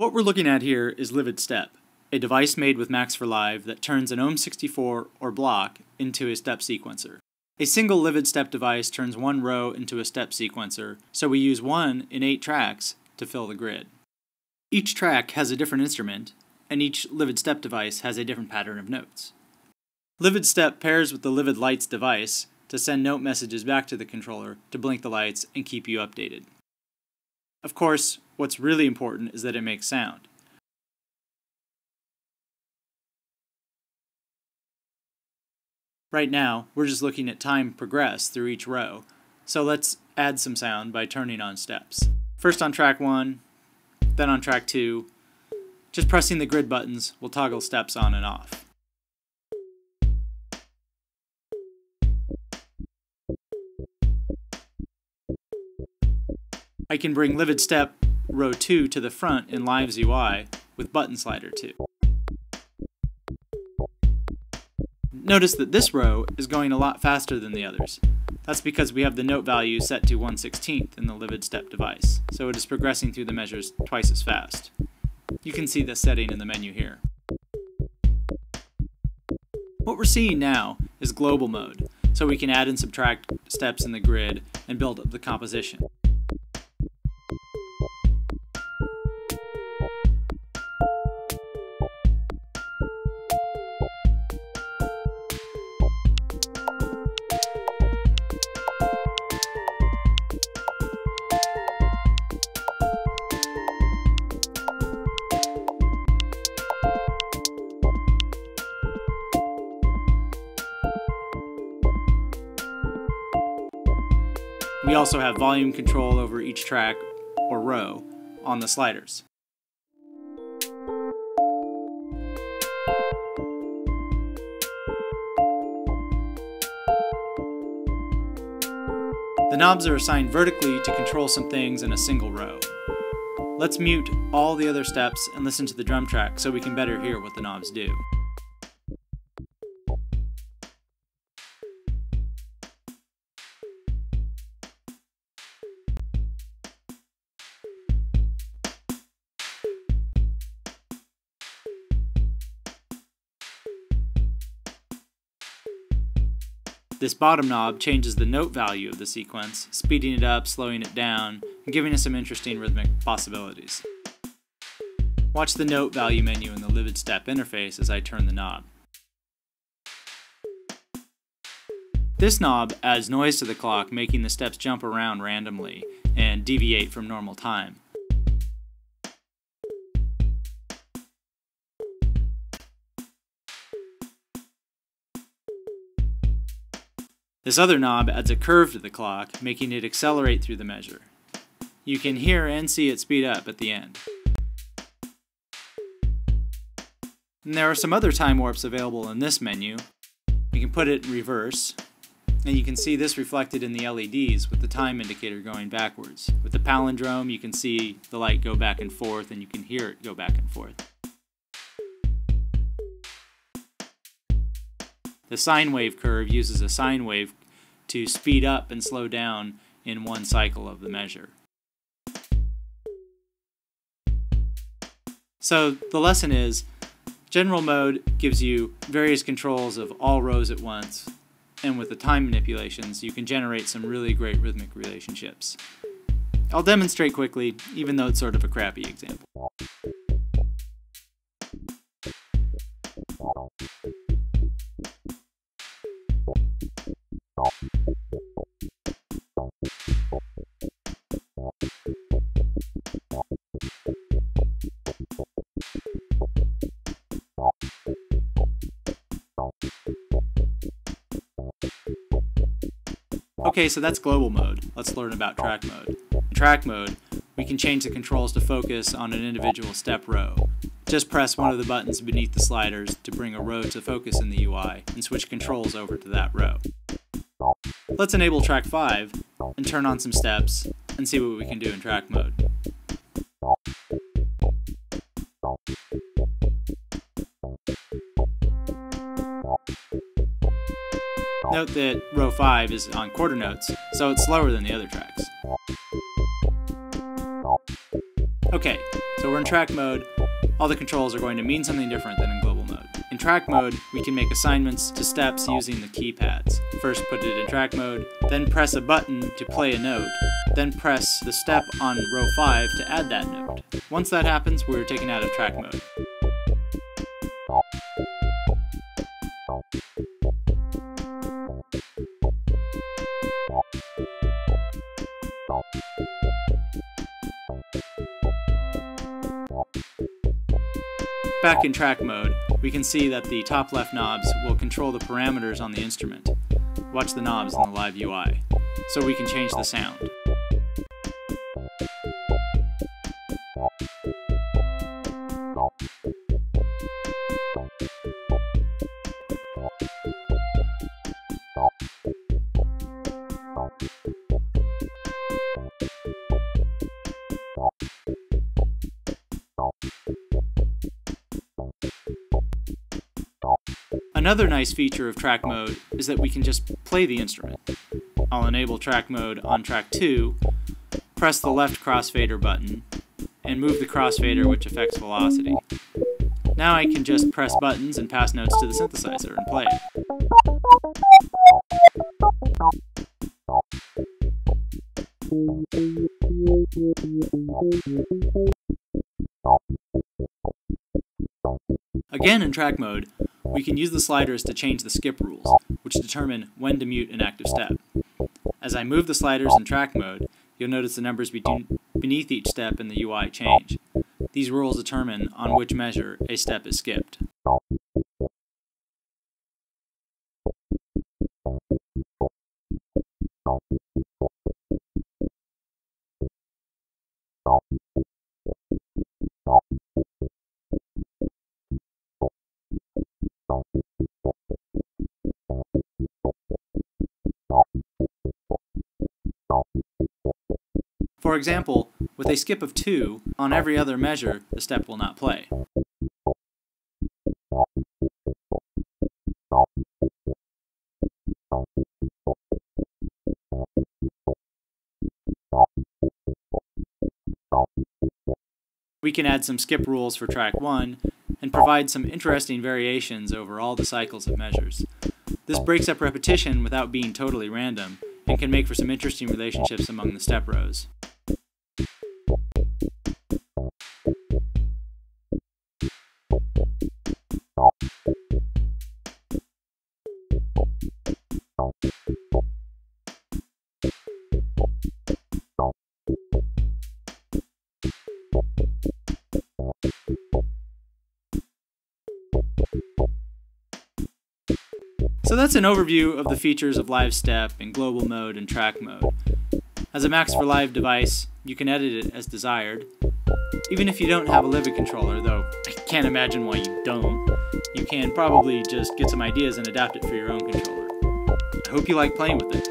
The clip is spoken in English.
What we're looking at here is LividStep, a device made with Max for Live that turns an ohm64 or block into a step sequencer. A single LividStep device turns one row into a step sequencer, so we use 1 in 8 tracks to fill the grid. Each track has a different instrument, and each LividStep device has a different pattern of notes. LividStep pairs with the Livid Lights device to send note messages back to the controller to blink the lights and keep you updated. Of course, what's really important is that it makes sound. Right now, we're just looking at time progress through each row, so let's add some sound by turning on steps. First on track 1, then on track 2. Just pressing the grid buttons will toggle steps on and off. I can bring LividStep row 2 to the front in Live's UI with button slider 2. Notice that this row is going a lot faster than the others. That's because we have the note value set to 1/16 in the LividStep device, so it is progressing through the measures twice as fast. You can see this setting in the menu here. What we're seeing now is global mode, so we can add and subtract steps in the grid and build up the composition. We also have volume control over each track or row on the sliders. The knobs are assigned vertically to control some things in a single row. Let's mute all the other steps and listen to the drum track so we can better hear what the knobs do. This bottom knob changes the note value of the sequence, speeding it up, slowing it down, and giving us some interesting rhythmic possibilities. Watch the note value menu in the LividStep interface as I turn the knob. This knob adds noise to the clock, making the steps jump around randomly and deviate from normal time. This other knob adds a curve to the clock, making it accelerate through the measure. You can hear and see it speed up at the end. And there are some other time warps available in this menu. We can put it in reverse, and you can see this reflected in the LEDs with the time indicator going backwards. With the palindrome, you can see the light go back and forth, and you can hear it go back and forth. The sine wave curve uses a sine wave to speed up and slow down in one cycle of the measure. So the lesson is, general mode gives you various controls of all rows at once, and with the time manipulations you can generate some really great rhythmic relationships. I'll demonstrate quickly, even though it's sort of a crappy example. Okay, so that's global mode. Let's learn about track mode. In track mode, we can change the controls to focus on an individual step row. Just press one of the buttons beneath the sliders to bring a row to focus in the UI and switch controls over to that row. Let's enable track 5 and turn on some steps and see what we can do in track mode. Note that row 5 is on quarter notes, so it's slower than the other tracks. Okay, So we're in track mode. All the controls are going to mean something different than in global mode. In track mode, we can make assignments to steps using the keypads. First put it in track mode, then press a button to play a note, then press the step on row 5 to add that note. Once that happens, we're taken out of track mode. Back in track mode, we can see that the top left knobs will control the parameters on the instrument. Watch the knobs in the live UI, so we can change the sound. Another nice feature of track mode is that we can just play the instrument. I'll enable track mode on track 2, press the left crossfader button, and move the crossfader, which affects velocity. Now I can just press buttons and pass notes to the synthesizer and play it. Again, in track mode, we can use the sliders to change the skip rules, which determine when to mute an active step. As I move the sliders in track mode, you'll notice the numbers beneath each step in the UI change. These rules determine on which measure a step is skipped. For example, with a skip of 2, on every other measure, the step will not play. We can add some skip rules for track 1 and provide some interesting variations over all the cycles of measures. This breaks up repetition without being totally random and can make for some interesting relationships among the step rows. So that's an overview of the features of LividStep in global mode and track mode. As a Max for Live device, you can edit it as desired. Even if you don't have a Livid controller, though I can't imagine why you don't, you can probably just get some ideas and adapt it for your own controller. I hope you like playing with it.